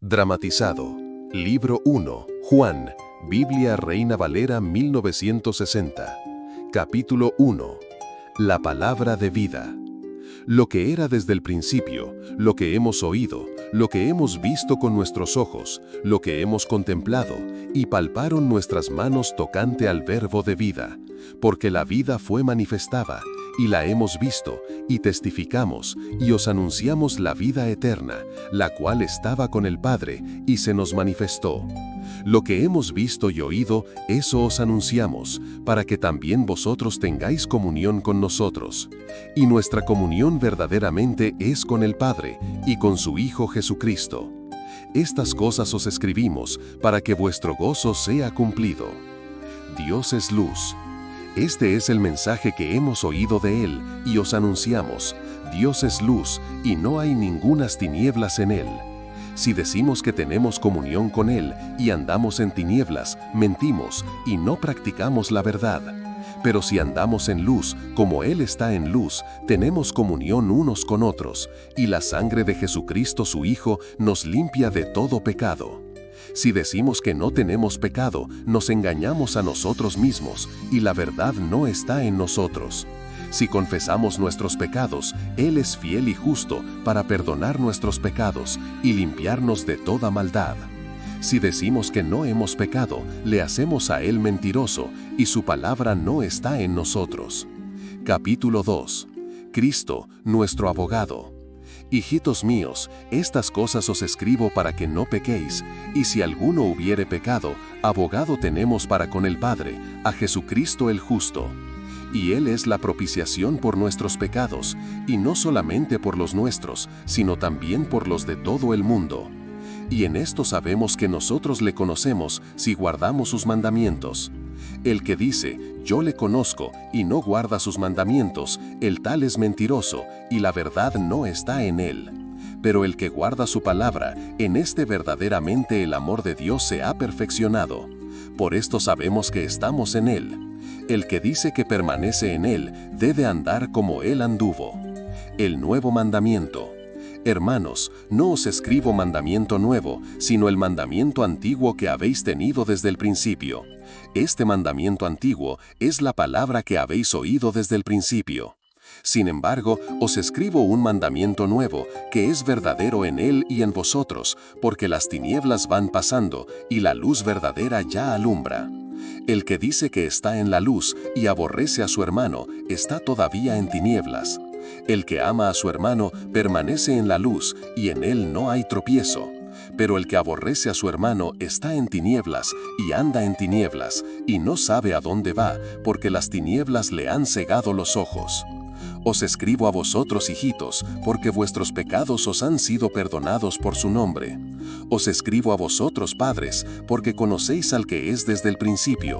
Dramatizado. Libro 1. Juan. Biblia Reina Valera 1960. Capítulo 1. La palabra de vida. Lo que era desde el principio, lo que hemos oído, lo que hemos visto con nuestros ojos, lo que hemos contemplado, y palparon nuestras manos tocante al verbo de vida, porque la vida fue manifestada, y la hemos visto, y testificamos, y os anunciamos la vida eterna, la cual estaba con el Padre, y se nos manifestó. Lo que hemos visto y oído, eso os anunciamos, para que también vosotros tengáis comunión con nosotros. Y nuestra comunión verdaderamente es con el Padre, y con su Hijo Jesucristo. Estas cosas os escribimos, para que vuestro gozo sea cumplido. Dios es luz. Este es el mensaje que hemos oído de Él, y os anunciamos: Dios es luz, y no hay ningunas tinieblas en Él. Si decimos que tenemos comunión con Él y andamos en tinieblas, mentimos y no practicamos la verdad. Pero si andamos en luz, como Él está en luz, tenemos comunión unos con otros, y la sangre de Jesucristo su Hijo nos limpia de todo pecado. Si decimos que no tenemos pecado, nos engañamos a nosotros mismos, y la verdad no está en nosotros. Si confesamos nuestros pecados, Él es fiel y justo para perdonar nuestros pecados y limpiarnos de toda maldad. Si decimos que no hemos pecado, le hacemos a Él mentiroso, y su palabra no está en nosotros. Capítulo 2. Cristo, nuestro abogado. Hijitos míos, estas cosas os escribo para que no pequéis, y si alguno hubiere pecado, abogado tenemos para con el Padre, a Jesucristo el justo. Y Él es la propiciación por nuestros pecados, y no solamente por los nuestros, sino también por los de todo el mundo. Y en esto sabemos que nosotros le conocemos si guardamos sus mandamientos. El que dice, yo le conozco, y no guarda sus mandamientos, el tal es mentiroso, y la verdad no está en él. Pero el que guarda su palabra, en este verdaderamente el amor de Dios se ha perfeccionado. Por esto sabemos que estamos en él. El que dice que permanece en él, debe andar como él anduvo. El nuevo mandamiento. Hermanos, no os escribo mandamiento nuevo, sino el mandamiento antiguo que habéis tenido desde el principio. Este mandamiento antiguo es la palabra que habéis oído desde el principio. Sin embargo, os escribo un mandamiento nuevo, que es verdadero en él y en vosotros, porque las tinieblas van pasando, y la luz verdadera ya alumbra. El que dice que está en la luz y aborrece a su hermano, está todavía en tinieblas. El que ama a su hermano permanece en la luz, y en él no hay tropiezo. Pero el que aborrece a su hermano está en tinieblas, y anda en tinieblas, y no sabe a dónde va, porque las tinieblas le han cegado los ojos. Os escribo a vosotros, hijitos, porque vuestros pecados os han sido perdonados por su nombre. Os escribo a vosotros, padres, porque conocéis al que es desde el principio.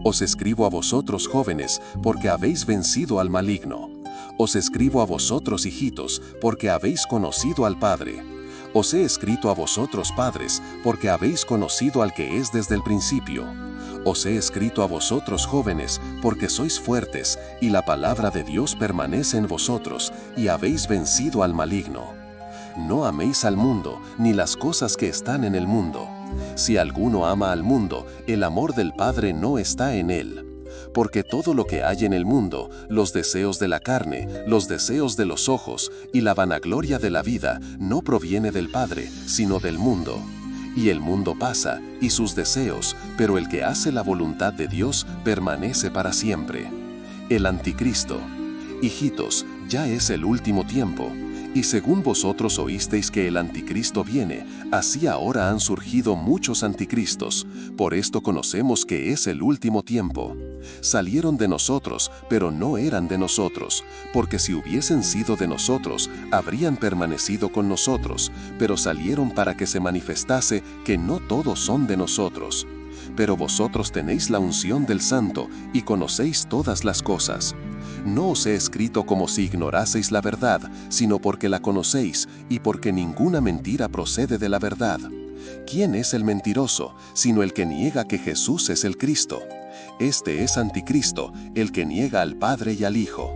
Os escribo a vosotros, jóvenes, porque habéis vencido al maligno. Os escribo a vosotros, hijitos, porque habéis conocido al Padre. Os he escrito a vosotros, padres, porque habéis conocido al que es desde el principio. Os he escrito a vosotros, jóvenes, porque sois fuertes, y la palabra de Dios permanece en vosotros, y habéis vencido al maligno. No améis al mundo, ni las cosas que están en el mundo. Si alguno ama al mundo, el amor del Padre no está en él. Porque todo lo que hay en el mundo, los deseos de la carne, los deseos de los ojos y la vanagloria de la vida, no proviene del Padre, sino del mundo. Y el mundo pasa, y sus deseos, pero el que hace la voluntad de Dios permanece para siempre. El anticristo. Hijitos, ya es el último tiempo. Y según vosotros oísteis que el anticristo viene, así ahora han surgido muchos anticristos. Por esto conocemos que es el último tiempo. Salieron de nosotros, pero no eran de nosotros, porque si hubiesen sido de nosotros, habrían permanecido con nosotros, pero salieron para que se manifestase que no todos son de nosotros. Pero vosotros tenéis la unción del Santo y conocéis todas las cosas. No os he escrito como si ignoraseis la verdad, sino porque la conocéis y porque ninguna mentira procede de la verdad. ¿Quién es el mentiroso, sino el que niega que Jesús es el Cristo? Este es anticristo, el que niega al Padre y al Hijo.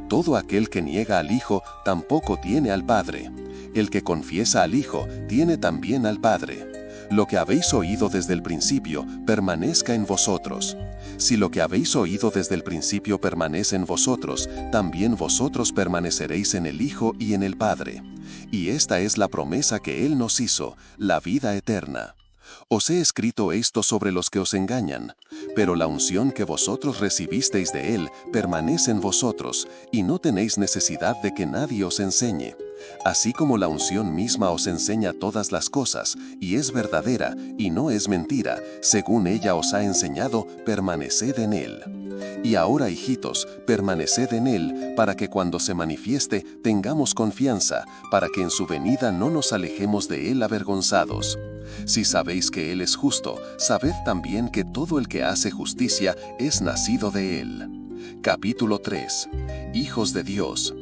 Todo aquel que niega al Hijo tampoco tiene al Padre. El que confiesa al Hijo tiene también al Padre. Lo que habéis oído desde el principio permanezca en vosotros. Si lo que habéis oído desde el principio permanece en vosotros, también vosotros permaneceréis en el Hijo y en el Padre. Y esta es la promesa que Él nos hizo, la vida eterna. Os he escrito esto sobre los que os engañan, pero la unción que vosotros recibisteis de Él permanece en vosotros, y no tenéis necesidad de que nadie os enseñe. Así como la unción misma os enseña todas las cosas, y es verdadera, y no es mentira, según ella os ha enseñado, permaneced en Él. Y ahora, hijitos, permaneced en Él, para que cuando se manifieste tengamos confianza, para que en su venida no nos alejemos de Él avergonzados. Si sabéis que Él es justo, sabed también que todo el que hace justicia es nacido de Él. Capítulo 3. Hijos de Dios.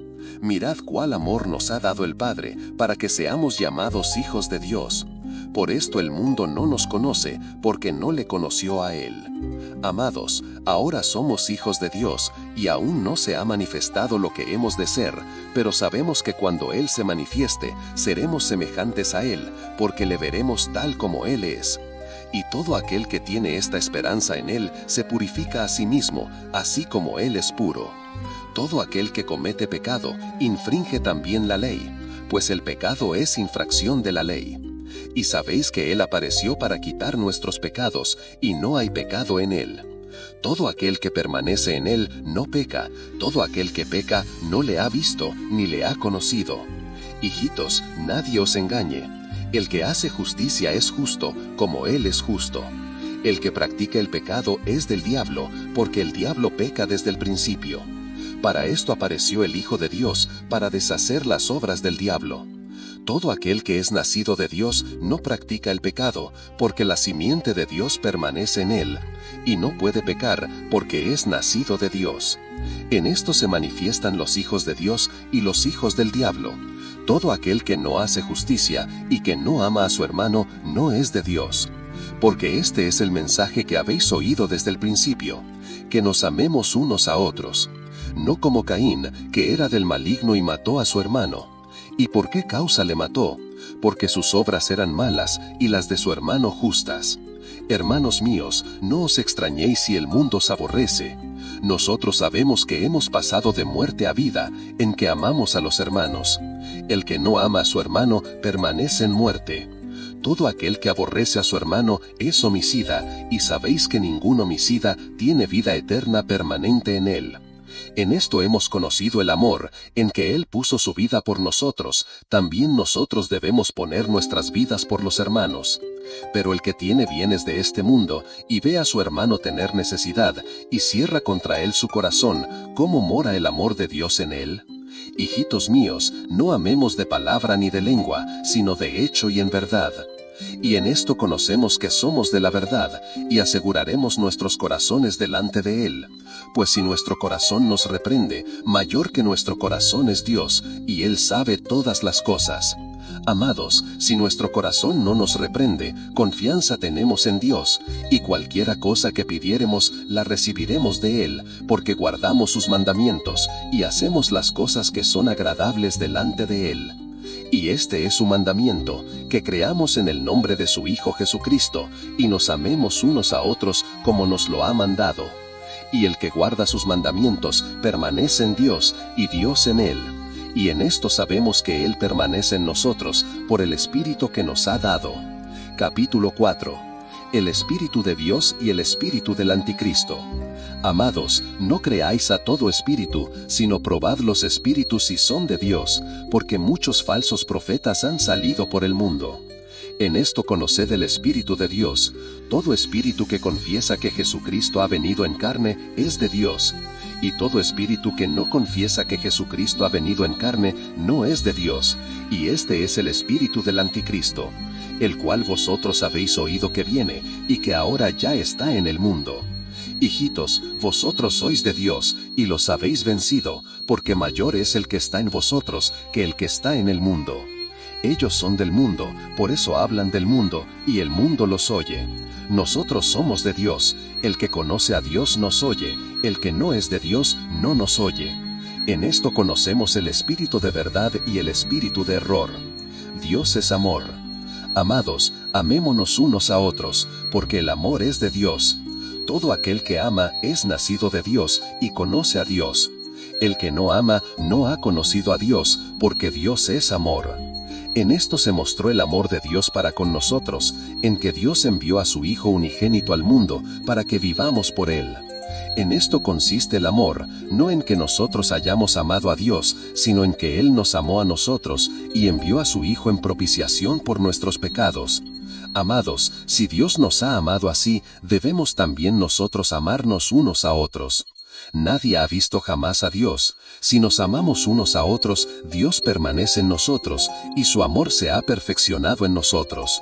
Mirad cuál amor nos ha dado el Padre, para que seamos llamados hijos de Dios. Por esto el mundo no nos conoce, porque no le conoció a Él. Amados, ahora somos hijos de Dios, y aún no se ha manifestado lo que hemos de ser, pero sabemos que cuando Él se manifieste, seremos semejantes a Él, porque le veremos tal como Él es. Y todo aquel que tiene esta esperanza en Él se purifica a sí mismo, así como Él es puro. Todo aquel que comete pecado infringe también la ley, pues el pecado es infracción de la ley. Y sabéis que Él apareció para quitar nuestros pecados, y no hay pecado en Él. Todo aquel que permanece en Él no peca, todo aquel que peca no le ha visto ni le ha conocido. Hijitos, nadie os engañe. El que hace justicia es justo, como Él es justo. El que practica el pecado es del diablo, porque el diablo peca desde el principio. Para esto apareció el Hijo de Dios, para deshacer las obras del diablo. Todo aquel que es nacido de Dios no practica el pecado, porque la simiente de Dios permanece en él, y no puede pecar, porque es nacido de Dios. En esto se manifiestan los hijos de Dios y los hijos del diablo. Todo aquel que no hace justicia y que no ama a su hermano no es de Dios. Porque este es el mensaje que habéis oído desde el principio, que nos amemos unos a otros. No como Caín, que era del maligno y mató a su hermano. ¿Y por qué causa le mató? Porque sus obras eran malas y las de su hermano justas. Hermanos míos, no os extrañéis si el mundo os aborrece. Nosotros sabemos que hemos pasado de muerte a vida, en que amamos a los hermanos. El que no ama a su hermano permanece en muerte. Todo aquel que aborrece a su hermano es homicida, y sabéis que ningún homicida tiene vida eterna permanente en él. En esto hemos conocido el amor, en que Él puso su vida por nosotros, también nosotros debemos poner nuestras vidas por los hermanos. Pero el que tiene bienes de este mundo, y ve a su hermano tener necesidad, y cierra contra él su corazón, ¿cómo mora el amor de Dios en él? Hijitos míos, no amemos de palabra ni de lengua, sino de hecho y en verdad. Y en esto conocemos que somos de la verdad, y aseguraremos nuestros corazones delante de Él. Pues si nuestro corazón nos reprende, mayor que nuestro corazón es Dios, y Él sabe todas las cosas. Amados, si nuestro corazón no nos reprende, confianza tenemos en Dios, y cualquiera cosa que pidiéremos, la recibiremos de Él, porque guardamos sus mandamientos, y hacemos las cosas que son agradables delante de Él. Y este es su mandamiento, que creamos en el nombre de su Hijo Jesucristo, y nos amemos unos a otros como nos lo ha mandado. Y el que guarda sus mandamientos permanece en Dios, y Dios en él. Y en esto sabemos que Él permanece en nosotros, por el Espíritu que nos ha dado. Capítulo 4. El Espíritu de Dios y el Espíritu del Anticristo. Amados, no creáis a todo espíritu, sino probad los espíritus si son de Dios, porque muchos falsos profetas han salido por el mundo. En esto conoced el Espíritu de Dios. Todo espíritu que confiesa que Jesucristo ha venido en carne es de Dios. Y todo espíritu que no confiesa que Jesucristo ha venido en carne no es de Dios. Y este es el espíritu del Anticristo, el cual vosotros habéis oído que viene, y que ahora ya está en el mundo. Hijitos, vosotros sois de Dios, y los habéis vencido, porque mayor es el que está en vosotros que el que está en el mundo. Ellos son del mundo, por eso hablan del mundo, y el mundo los oye. Nosotros somos de Dios, el que conoce a Dios nos oye, el que no es de Dios no nos oye. En esto conocemos el espíritu de verdad y el espíritu de error. Dios es amor. Amados, amémonos unos a otros, porque el amor es de Dios. Todo aquel que ama es nacido de Dios y conoce a Dios. El que no ama no ha conocido a Dios, porque Dios es amor. En esto se mostró el amor de Dios para con nosotros, en que Dios envió a su Hijo unigénito al mundo, para que vivamos por Él. En esto consiste el amor, no en que nosotros hayamos amado a Dios, sino en que Él nos amó a nosotros, y envió a su Hijo en propiciación por nuestros pecados. Amados, si Dios nos ha amado así, debemos también nosotros amarnos unos a otros. Nadie ha visto jamás a Dios. Si nos amamos unos a otros, Dios permanece en nosotros, y su amor se ha perfeccionado en nosotros.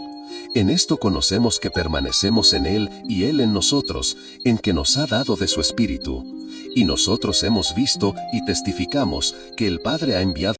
En esto conocemos que permanecemos en Él y Él en nosotros, en que nos ha dado de su Espíritu. Y nosotros hemos visto y testificamos que el Padre ha enviado